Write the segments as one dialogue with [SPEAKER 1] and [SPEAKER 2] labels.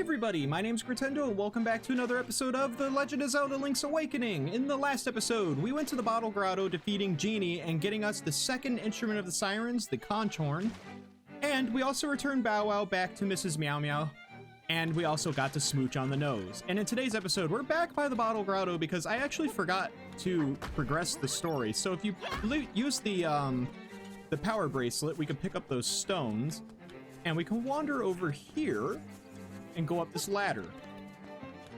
[SPEAKER 1] everybody, my name's Gritendo and welcome back to another episode of The Legend of Zelda Link's Awakening. In the last episode, we went to the Bottle Grotto defeating Genie and getting us the second instrument of the Sirens, the conch horn. And we also returned Bow Wow back to Mrs. Meow Meow. And we also got to smooch on the nose. And in today's episode, we're back by the Bottle Grotto because I actually forgot to progress the story. So if you use the power bracelet, we can pick up those stones. And we can wander over here and go up this ladder.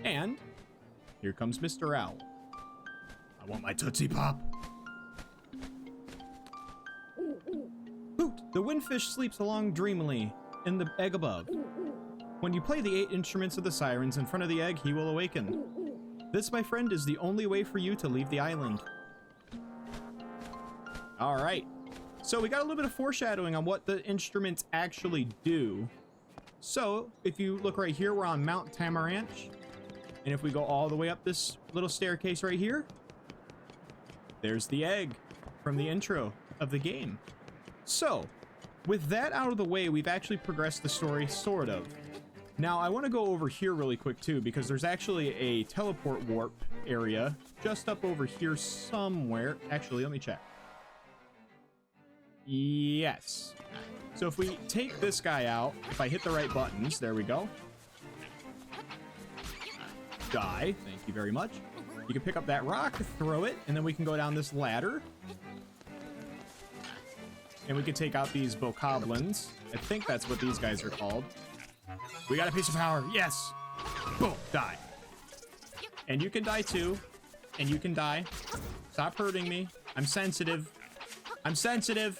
[SPEAKER 1] And here comes Mr. Owl. I want my Tootsie Pop. Hoot! The windfish sleeps along dreamily in the egg above. When you play the 8 instruments of the sirens in front of the egg, he will awaken. This, my friend, is the only way for you to leave the island. Alright. So we got a little bit of foreshadowing on what the instruments actually do. So, if you look right here, we're on Mount Tamaranch. And if we go all the way up this little staircase right here, there's the egg from the intro of the game. So, with that out of the way, we've actually progressed the story, sort of. Now, I want to go over here really quick, too, because there's actually a teleport warp area just up over here somewhere. Actually, let me check. Yes. So if we take this guy out, if I hit the right buttons, there we go. Die. Thank you very much. You can pick up that rock, throw it, and then we can go down this ladder. And we can take out these bokoblins. I think that's what these guys are called. We got a piece of power. Yes. Boom. Die. And you can die too. And you can die. Stop hurting me. I'm sensitive. I'm sensitive.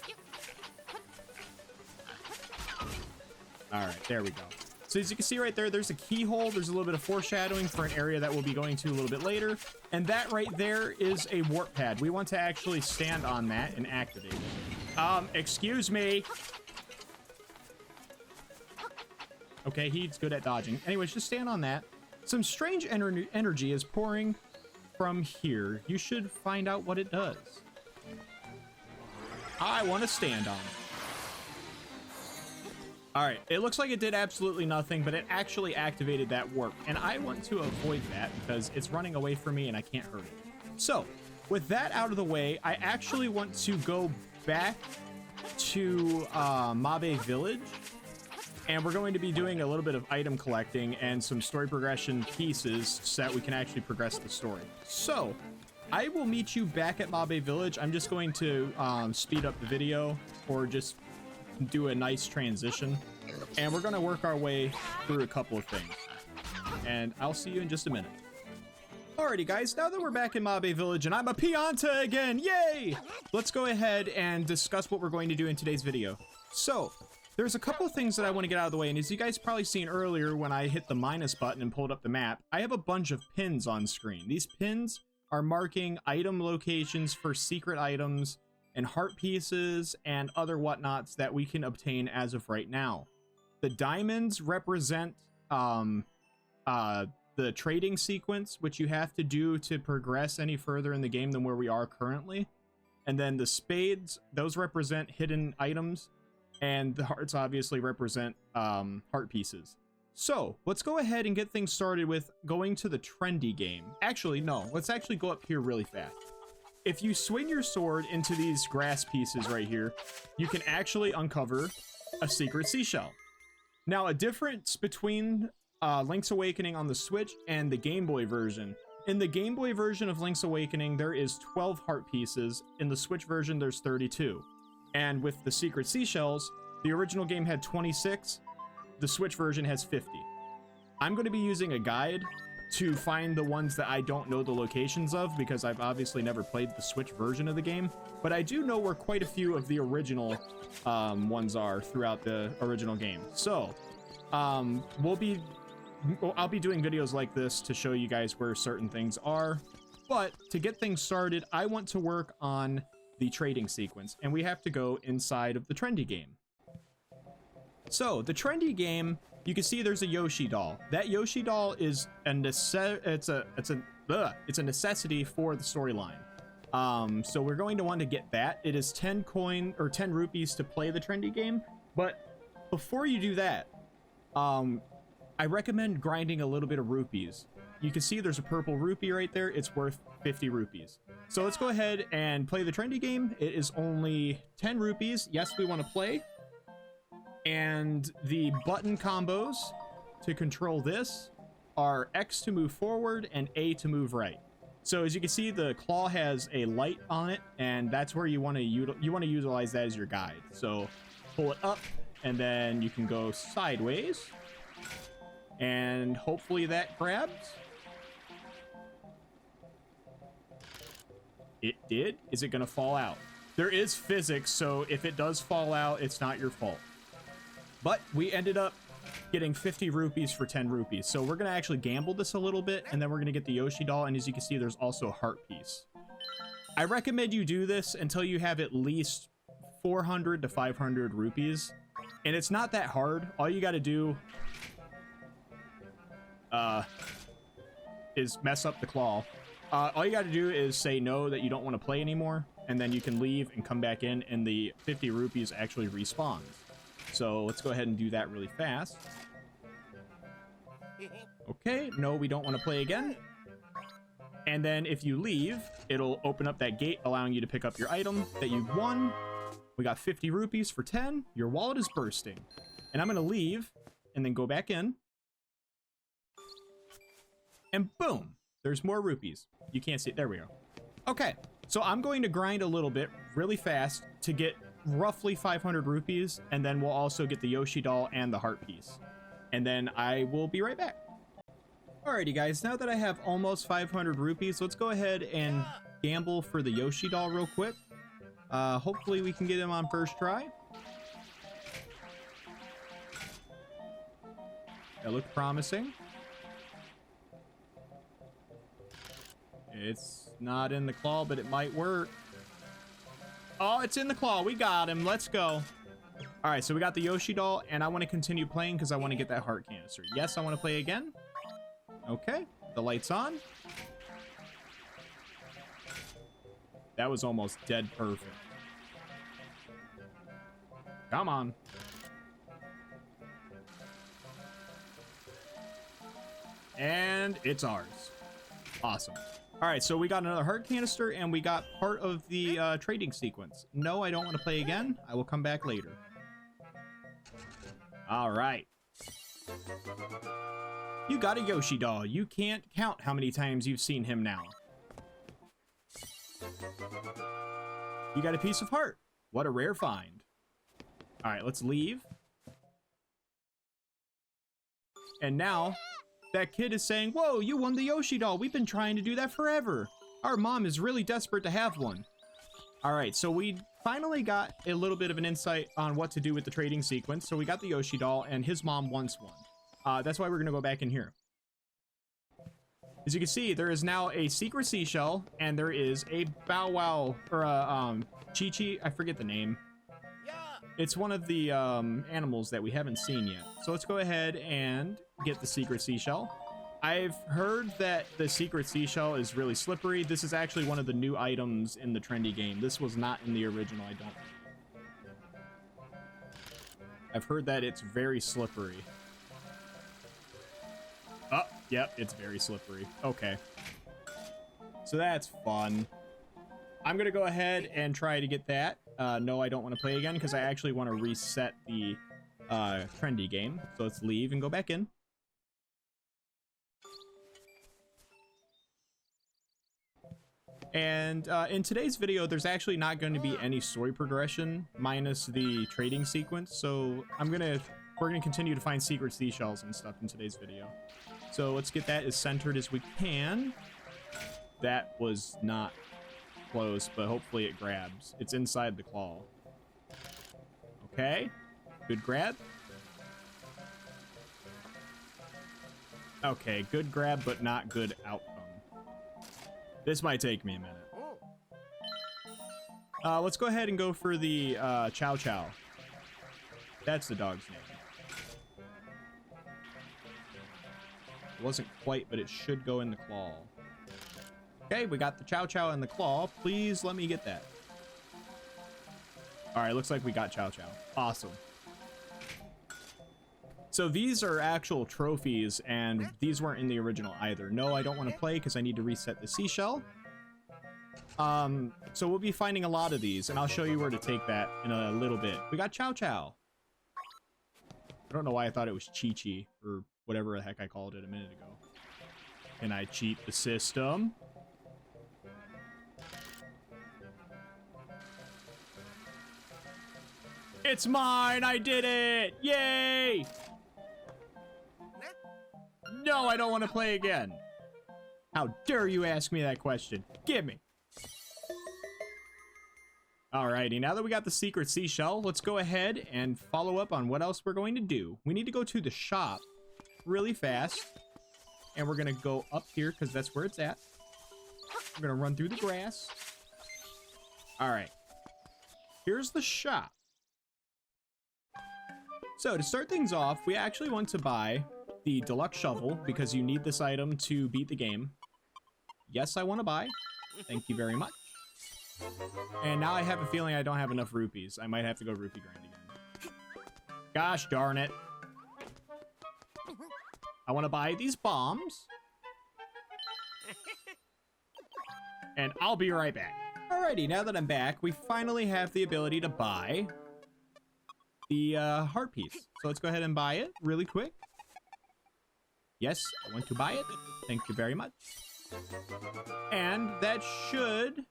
[SPEAKER 1] All right, there we go. So as you can see right there, there's a keyhole. There's a little bit of foreshadowing for an area that we'll be going to a little bit later. And that right there is a warp pad. We want to actually stand on that and activate it. Excuse me. Okay, he's good at dodging. Anyways, just stand on that. Some strange energy is pouring from here. You should find out what it does. I want to stand on it. All right, it looks like it did absolutely nothing, but it actually activated that warp. And I want to avoid that because it's running away from me and I can't hurt it. So with that out of the way, I actually want to go back to Mabe Village. And we're going to be doing a little bit of item collecting and some story progression pieces so that we can actually progress the story. So I will meet you back at Mabe Village. I'm just going to speed up the video or just do a nice transition. And we're going to work our way through a couple of things. And I'll see you in just a minute. Alrighty guys, now that we're back in Mabe Village and I'm a Pianta again, yay! Let's go ahead and discuss what we're going to do in today's video. So, there's a couple of things that I want to get out of the way, and as you guys probably seen earlier when I hit the minus button and pulled up the map, I have a bunch of pins on screen. These pins are marking item locations for secret items and heart pieces and other whatnots that we can obtain as of right now. The diamonds represent the trading sequence, which you have to do to progress any further in the game than where we are currently. And then the spades, those represent hidden items. And the hearts obviously represent heart pieces. So let's go ahead and get things started with going to the trendy game. Actually, no, let's actually go up here really fast. If you swing your sword into these grass pieces right here, you can actually uncover a secret seashell. Now, a difference between Link's Awakening on the Switch and the Game Boy version. In the Game Boy version of Link's Awakening, there is 12 heart pieces. In the Switch version, there's 32. And with the secret seashells, the original game had 26. The Switch version has 50. I'm going to be using a guide to find the ones that I don't know the locations of because I've obviously never played the Switch version of the game, but I do know where quite a few of the original ones are throughout the original game. So I'll be doing videos like this to show you guys where certain things are, but to get things started, I want to work on the trading sequence, and we have to go inside of the trendy game. So the trendy game, you can see there's a Yoshi doll. That Yoshi doll is it's a necessity for the storyline. So we're going to want to get that. It is 10 rupees to play the trendy game. But before you do that, I recommend grinding a little bit of rupees. You can see there's a purple rupee right there. It's worth 50 rupees. So let's go ahead and play the trendy game. It is only 10 rupees. Yes, we want to play. And the button combos to control this are X to move forward and A to move right. So as you can see, the claw has a light on it, and that's where you want to utilize that as your guide. So pull it up, and then you can go sideways, and hopefully that grabs. It did. Is it going to fall out? There is physics, so if it does fall out, it's not your fault. But we ended up getting 50 rupees for 10 rupees. So we're going to actually gamble this a little bit, and then we're going to get the Yoshi doll. And as you can see, there's also a heart piece. I recommend you do this until you have at least 400 to 500 rupees. And it's not that hard. All you got to do is mess up the claw. All you got to do is say no, that you don't want to play anymore. And then you can leave and come back in, and the 50 rupees actually respawns. So let's go ahead and do that really fast. Okay, no, we don't want to play again. And then if you leave, it'll open up that gate, allowing you to pick up your item that you won. We got 50 rupees for 10. Your wallet is bursting. And I'm going to leave and then go back in. And boom, there's more rupees. You can't see it. There we go. Okay, so I'm going to grind a little bit really fast to get roughly 500 rupees, and then we'll also get the Yoshi doll and the heart piece, and then I will be right back. Alrighty guys, now that I have almost 500 rupees, let's go ahead and gamble for the Yoshi doll real quick. Hopefully we can get him on first try. That looked promising. It's not in the claw, but it might work. Oh, it's in the claw. We got him. Let's go. All right, so we got the Yoshi doll, and I want to continue playing because I want to get that heart canister. Yes, I want to play again. Okay, the light's on. That was almost dead perfect. Come on. And it's ours. Awesome. All right, so we got another heart canister, and we got part of the trading sequence. No, I don't want to play again. I will come back later. All right. You got a Yoshi doll. You can't count how many times you've seen him now. You got a piece of heart. What a rare find. All right, let's leave. And now that kid is saying, whoa, you won the Yoshi doll. We've been trying to do that forever. Our mom is really desperate to have one. All right, so we finally got a little bit of an insight on what to do with the trading sequence. So we got the Yoshi doll, and his mom wants one. That's why we're going to go back in here. As you can see, there is now a secret seashell, and there is a Bow Wow, or a Chi-Chi. I forget the name. It's one of the animals that we haven't seen yet. So let's go ahead and get the secret seashell. I've heard that the secret seashell is really slippery. This is actually one of the new items in the trendy game. This was not in the original, I don't think. I've heard that it's very slippery. Oh, yep, it's very slippery. Okay. So that's fun. I'm going to go ahead and try to get that. No, I don't want to play again because I actually want to reset the trendy game. So let's leave and go back in. And in today's video, there's actually not going to be any story progression minus the trading sequence. So we're gonna continue to find secret seashells and stuff in today's video. So let's get that as centered as we can. That was not close, but hopefully it grabs. It's inside the claw. Okay, good grab. Okay, good grab, but not good outcome. This might take me a minute. Let's go ahead and go for the Chow Chow. That's the dog's name. It wasn't quite, but it should go in the claw. Okay, we got the Chow Chow in the claw. Please let me get that. All right, looks like we got Chow Chow. Awesome. So these are actual trophies, and these weren't in the original either. No, I don't want to play because I need to reset the seashell. So we'll be finding a lot of these, and I'll show you where to take that in a little bit. We got Chow Chow. I don't know why I thought it was Chi Chi, or whatever the heck I called it a minute ago. Can I cheat the system? It's mine! I did it! Yay! No, I don't want to play again. How dare you ask me that question? Give me. Alrighty, now that we got the secret seashell, let's go ahead and follow up on what else we're going to do. We need to go to the shop really fast. And we're going to go up here because that's where it's at. We're going to run through the grass. Alright. Here's the shop. So to start things off, we actually want to buy the deluxe shovel because you need this item to beat the game. Yes, I want to buy. Thank you very much. And now I have a feeling I don't have enough rupees. I might have to go rupee grind again. Gosh darn it. I want to buy these bombs. And I'll be right back. Alrighty, now that I'm back, we finally have the ability to buy the heart piece. So let's go ahead and buy it really quick. Yes, I want to buy it. Thank you very much. And that should...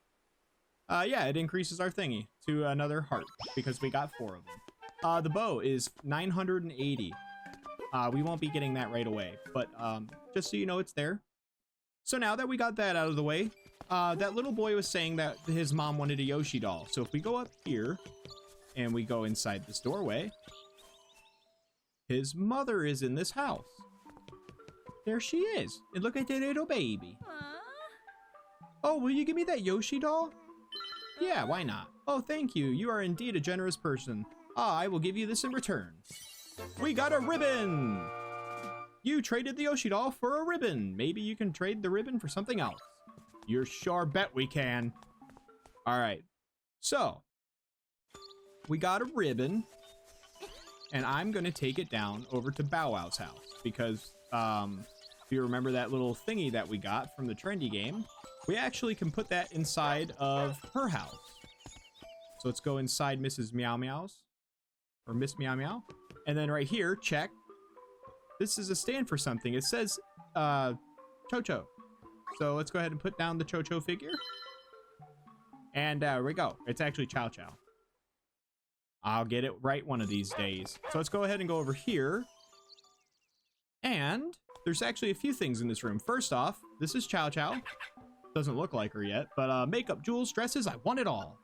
[SPEAKER 1] yeah, it increases our thingy to another heart because we got 4 of them. The bow is 980. We won't be getting that right away, but just so you know, it's there. So now that we got that out of the way, that little boy was saying that his mom wanted a Yoshi doll. So if we go up here and we go inside this doorway, his mother is in this house. There she is. And look at that little baby. Oh, will you give me that Yoshi doll? Yeah, why not? Oh, thank you. You are indeed a generous person. I will give you this in return. We got a ribbon! You traded the Yoshi doll for a ribbon. Maybe you can trade the ribbon for something else. You're sure bet we can. Alright. So, we got a ribbon. And I'm going to take it down over to Bow Wow's house. Because, if you remember that little thingy that we got from the trendy game, we actually can put that inside of her house. So let's go inside Mrs. Meow Meow's. Or Miss Meow Meow. And then right here, check. This is a stand for something. It says, Cho-Cho. So let's go ahead and put down the Cho-Cho figure. And there we go. It's actually Chow Chow. I'll get it right one of these days. So let's go ahead and go over here. And there's actually a few things in this room. First off, this is Chow Chow. Doesn't look like her yet, but makeup, jewels, dresses, I want it all.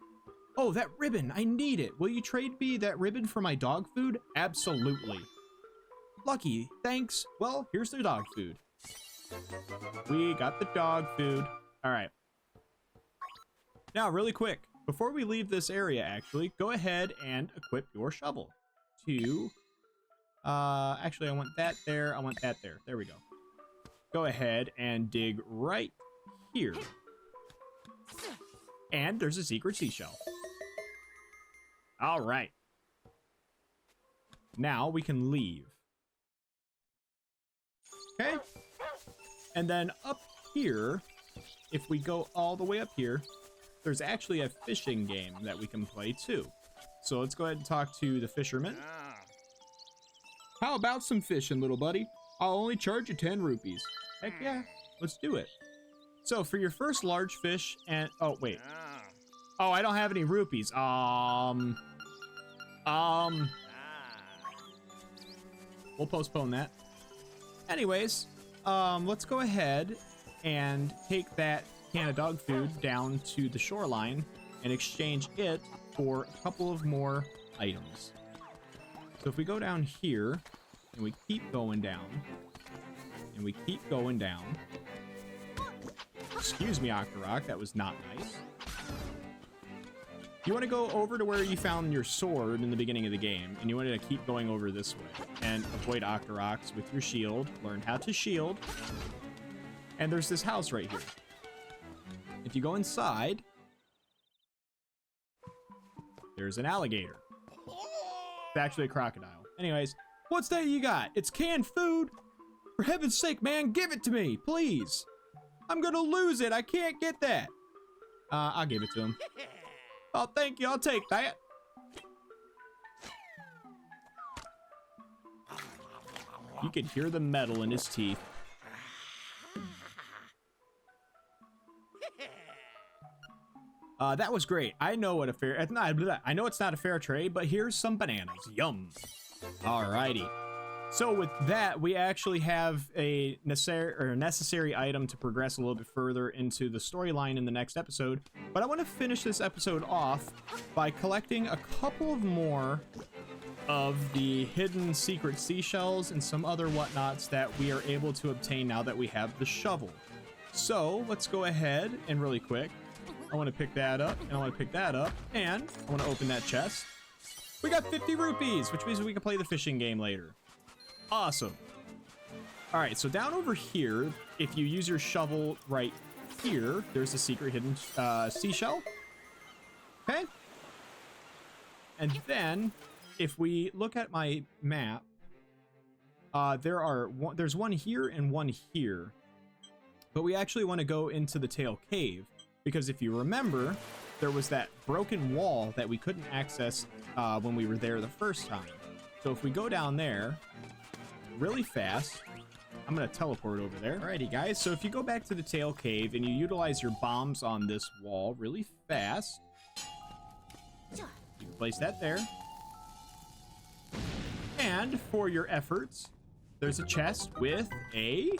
[SPEAKER 1] Oh, that ribbon, I need it. Will you trade me that ribbon for my dog food? Absolutely. Lucky, thanks. Well, here's the dog food. We got the dog food. All right. Now, really quick, before we leave this area, actually, go ahead and equip your shovel to... actually, I want that there. I want that there. There we go. Go ahead and dig right here. And there's a secret seashell. All right. Now we can leave. Okay. And then up here, if we go all the way up here, there's actually a fishing game that we can play too. So let's go ahead and talk to the fisherman. How about some fishing, little buddy? I'll only charge you 10 rupees. Heck yeah, let's do it. So for your first large fish and... Oh, wait. Oh, I don't have any rupees. We'll postpone that. Anyways, let's go ahead and take that can of dog food down to the shoreline and exchange it for a couple of more items. So if we go down here and we keep going down and we keep going down. Excuse me, Octorok, that was not nice. You want to go over to where you found your sword in the beginning of the game, and you want to keep going over this way and avoid Octoroks with your shield. Learn how to shield. And there's this house right here. If you go inside, there's an alligator. It's actually a crocodile. Anyways, What's that you got? It's canned food? For heaven's sake, man, give it to me, please. I'm gonna lose it. I can't get that. I'll give it to him. Oh, thank you. I'll take that. You could hear the metal in his teeth. That was great. I know what a fair... I know it's not a fair trade, but here's some bananas. Yum. Alrighty. So with that, we actually have a necessary item to progress a little bit further into the storyline in the next episode. But I want to finish this episode off by collecting a couple of more of the hidden secret seashells and some other whatnots that we are able to obtain now that we have the shovel. So let's go ahead and really quick. I want to pick that up, and I want to pick that up, and I want to open that chest. We got 50 rupees, which means we can play the fishing game later. Awesome. All right, so down over here, if you use your shovel right here, there's a secret hidden seashell. Okay. And then, if we look at my map, there's one here and one here. But we actually want to go into the tail cave. Because if you remember, there was that broken wall that we couldn't access when we were there the first time. So if we go down there really fast, I'm going to teleport over there. Alrighty, guys. So if you go back to the tail cave and you utilize your bombs on this wall really fast, you can place that there. And for your efforts, there's a chest with a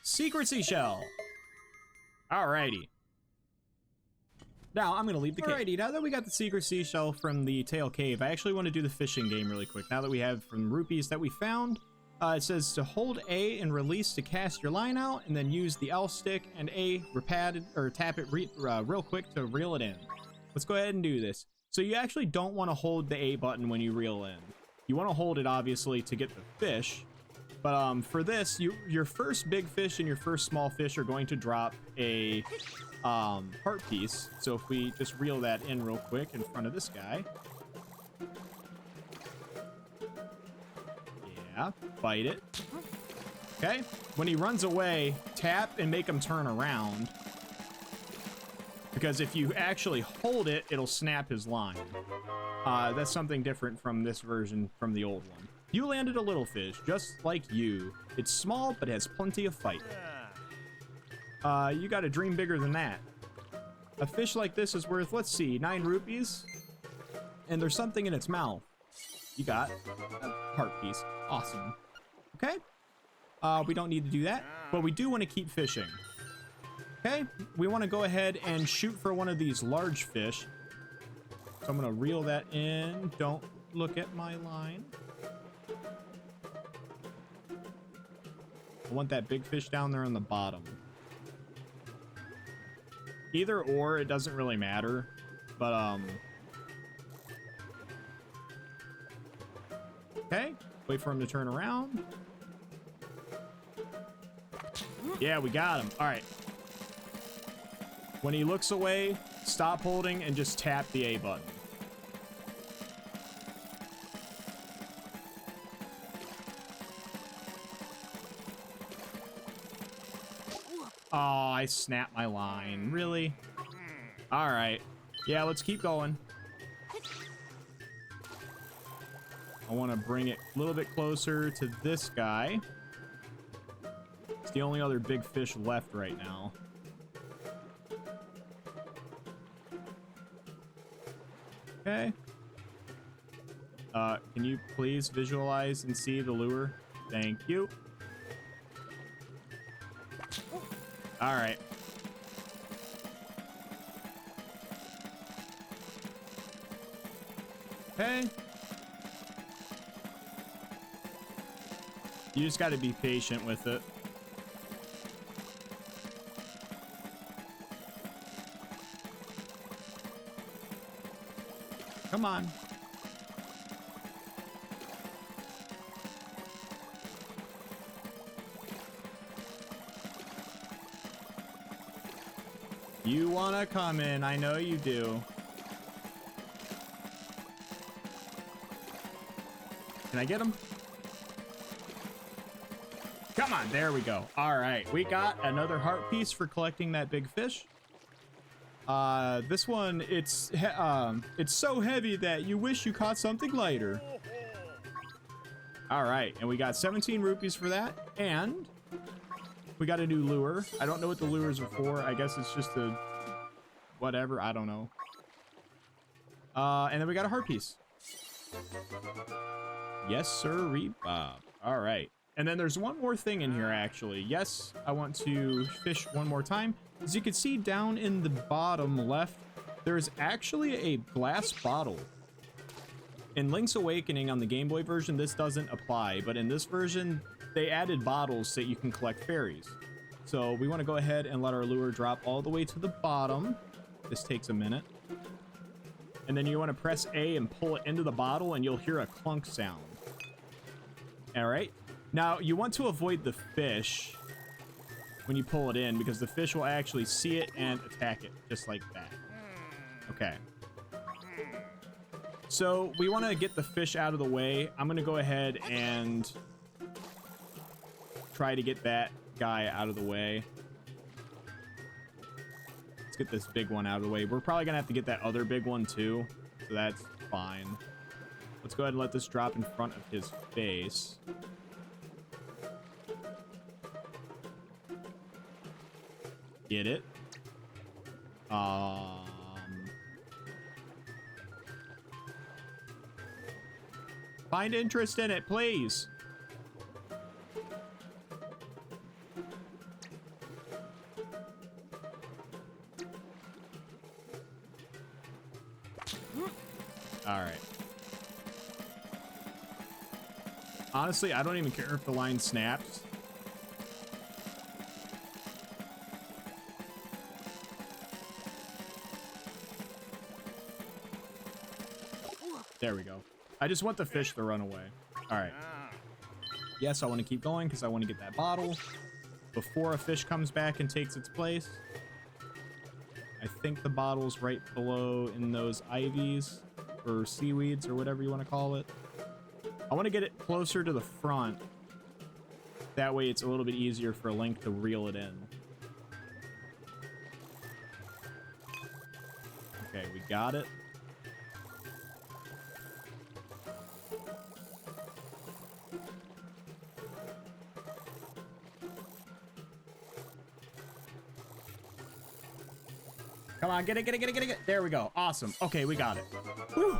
[SPEAKER 1] secret seashell. Alrighty. Now I'm gonna leave the cave. Alrighty, now that we got the secret seashell from the tail cave, I actually want to do the fishing game really quick. Now that we have some rupees that we found, it says to hold A and release to cast your line out, and then use the L stick and A tap it real quick to reel it in. Let's go ahead and do this. So you actually don't want to hold the A button when you reel in. You want to hold it obviously to get the fish. But for this, your first big fish and your first small fish are going to drop a heart piece. So if we just reel that in real quick in front of this guy. Yeah, bite it. Okay, when he runs away, tap and make him turn around. Because if you actually hold it, it'll snap his line. That's something different from this version from the old one. You landed a little fish, just like you. It's small, but has plenty of fight. You gotta dream bigger than that. A fish like this is worth, let's see, 9 rupees. And there's something in its mouth. You got a heart piece. Awesome. Okay. We don't need to do that, but we do want to keep fishing. Okay. We want to go ahead and shoot for one of these large fish. So I'm gonna reel that in. Don't look at my line. I want that big fish down there on the bottom. Either or, it doesn't really matter. But, okay. Wait for him to turn around. Yeah, we got him. All right. When he looks away, stop holding and just tap the A button. Oh, I snapped my line. Really? All right. Yeah, let's keep going. I want to bring it a little bit closer to this guy. It's the only other big fish left right now. Okay. Can you please visualize and see the lure? Thank you. All right. Okay. You just got to be patient with it. Come on. You wanna come in, I know you do. Can I get him? Come on, there we go. All right, we got another heart piece for collecting that big fish. This one, it's so heavy that you wish you caught something lighter. All right, and we got 17 rupees for that, and we got a new lure. I don't know what the lures are for. I guess it's just a whatever. I don't know. And then we got a heart piece. Yes, sir, Bob. All right. And then there's one more thing in here, actually. Yes, I want to fish one more time. As you can see down in the bottom left, there's actually a glass bottle. In Link's Awakening on the Game Boy version, this doesn't apply, but in this version, they added bottles so you can collect fairies. So we want to go ahead and let our lure drop all the way to the bottom. This takes a minute. And then you want to press A and pull it into the bottle, and you'll hear a clunk sound. All right. Now, you want to avoid the fish when you pull it in, because the fish will actually see it and attack it, just like that. Okay. So, we want to get the fish out of the way. I'm going to go ahead and try to get that guy out of the way. Let's get this big one out of the way. We're probably going to have to get that other big one, too, so that's fine. Let's go ahead and let this drop in front of his face. Get it. Find interest in it, please. All right. Honestly, I don't even care if the line snaps. There we go. I just want the fish to run away. All right. Yes, I want to keep going because I want to get that bottle before a fish comes back and takes its place. I think the bottle's right below in those ivies or seaweeds or whatever you want to call it. I want to get it closer to the front. That way it's a little bit easier for Link to reel it in. Okay, we got it. Come on, get it. There we go. Awesome. Okay, we got it. Whew.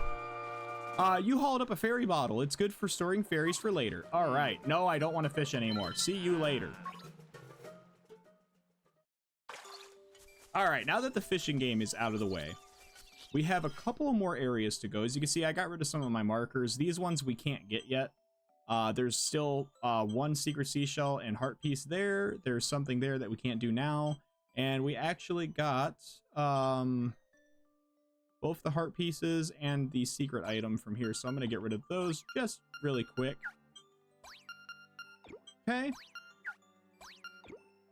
[SPEAKER 1] You hauled up a fairy bottle. It's good for storing fairies for later. All right. No, I don't want to fish anymore. See you later. All right, now that the fishing game is out of the way, we have a couple of more areas to go. As you can see, I got rid of some of my markers. These ones we can't get yet. There's still one secret seashell and heart piece there. There's something there that we can't do now. And we actually got both the heart pieces and the secret item from here. So I'm going to get rid of those just really quick. Okay.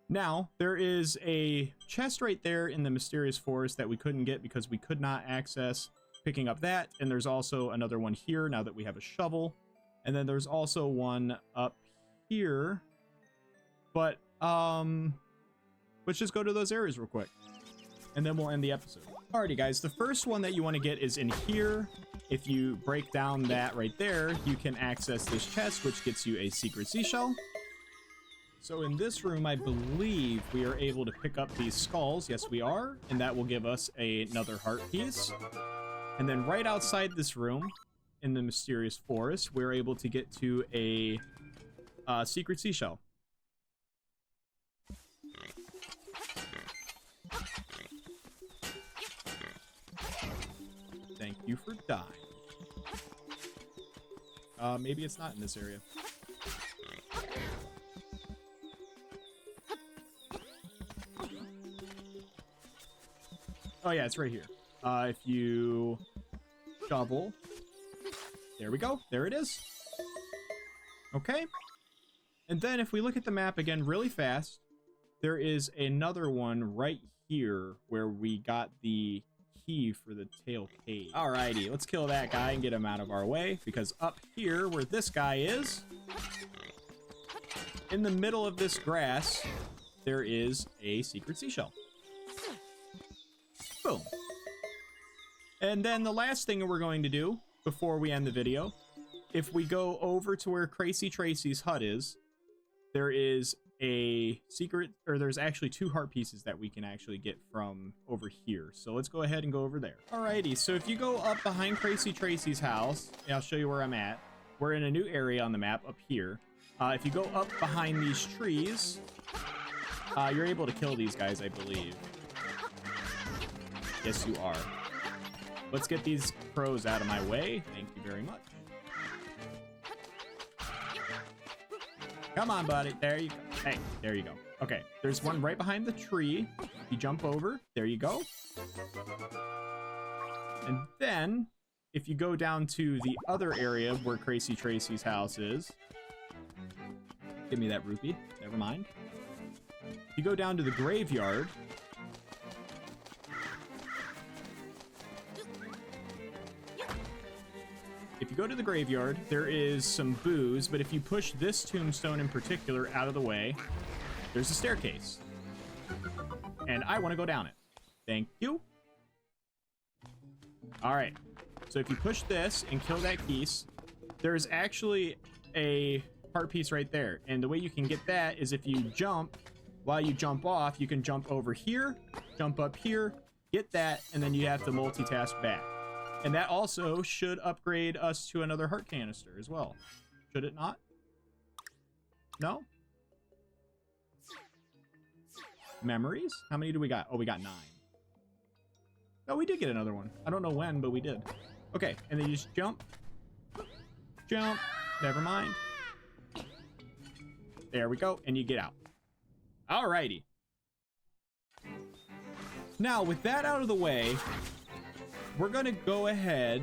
[SPEAKER 1] Now, there is a chest right there in the mysterious forest that we couldn't get because we could not access picking up that. And there's also another one here now that we have a shovel. And then there's also one up here. But, let's just go to those areas real quick, and then we'll end the episode. Alrighty, guys, the first one that you want to get is in here. If you break down that right there, you can access this chest, which gets you a secret seashell. So in this room, I believe we are able to pick up these skulls. Yes, we are, and that will give us another heart piece. And then right outside this room, in the mysterious forest, we're able to get to a secret seashell. Thank you for dying. Maybe it's not in this area. Oh yeah, it's right here. If you shovel, there we go. There it is. Okay. And then if we look at the map again really fast, there is another one right here where we got the key for the tail cave. Alrighty, let's kill that guy and get him out of our way, because up here where this guy is, in the middle of this grass, there is a secret seashell. Boom. And then the last thing we're going to do before we end the video, if we go over to where Crazy Tracy's hut is, there is a secret, or there's actually 2 heart pieces that we can actually get from over here. So let's go ahead and go over there. Alrighty, so if you go up behind Crazy Tracy's house, and I'll show you where I'm at. We're in a new area on the map up here. If you go up behind these trees, you're able to kill these guys, I believe. Yes, you are. Let's get these crows out of my way. Thank you very much. Come on, buddy. There you go. Hey, there you go. Okay, there's one right behind the tree. You jump over. There you go. And then, if you go down to the other area where Crazy Tracy's house is, give me that rupee. Never mind. If you go down to the graveyard, if you go to the graveyard, there is some booze, but if you push this tombstone in particular out of the way, there's a staircase. And I want to go down it. Thank you. All right. So if you push this and kill that piece, there's actually a heart piece right there. And the way you can get that is if you jump, while you jump off, you can jump over here, jump up here, get that, and then you have to multitask back. And that also should upgrade us to another heart canister as well. Should it not? No? Memories? How many do we got? Oh, we got 9. Oh, we did get another one. I don't know when, but we did. Okay, and then you just jump. Jump. Never mind. There we go, and you get out. Alrighty. Now, with that out of the way, we're gonna go ahead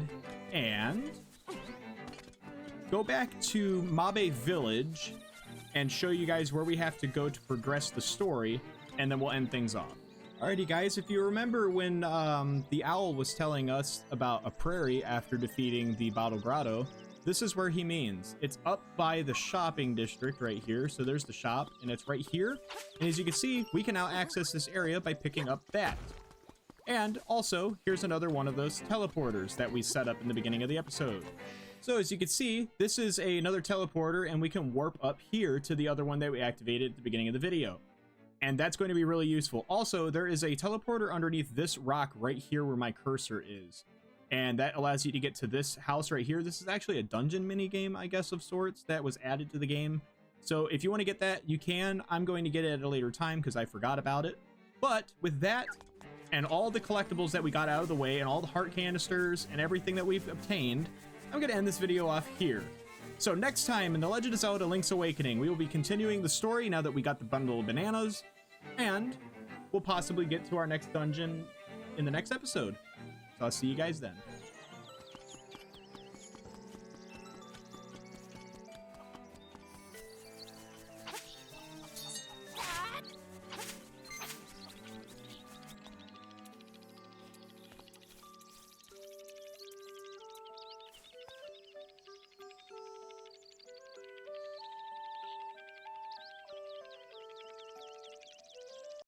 [SPEAKER 1] and go back to Mabe Village and show you guys where we have to go to progress the story, and then we'll end things off. Alrighty guys, if you remember when the owl was telling us about a prairie after defeating the Bottle Grotto, this is where he means. It's up by the shopping district right here. So there's the shop, and it's right here. And as you can see, we can now access this area by picking up that. And also, here's another one of those teleporters that we set up in the beginning of the episode. So as you can see, this is another teleporter, and we can warp up here to the other one that we activated at the beginning of the video. And that's going to be really useful. Also, there is a teleporter underneath this rock right here where my cursor is. And that allows you to get to this house right here. This is actually a dungeon mini game, I guess, of sorts that was added to the game. So if you want to get that, you can. I'm going to get it at a later time because I forgot about it. But with that and all the collectibles that we got out of the way and all the heart canisters and everything that we've obtained, I'm going to end this video off here. So next time in The Legend of Zelda Link's Awakening, we will be continuing the story now that we got the bundle of bananas. And we'll possibly get to our next dungeon in the next episode. So I'll see you guys then.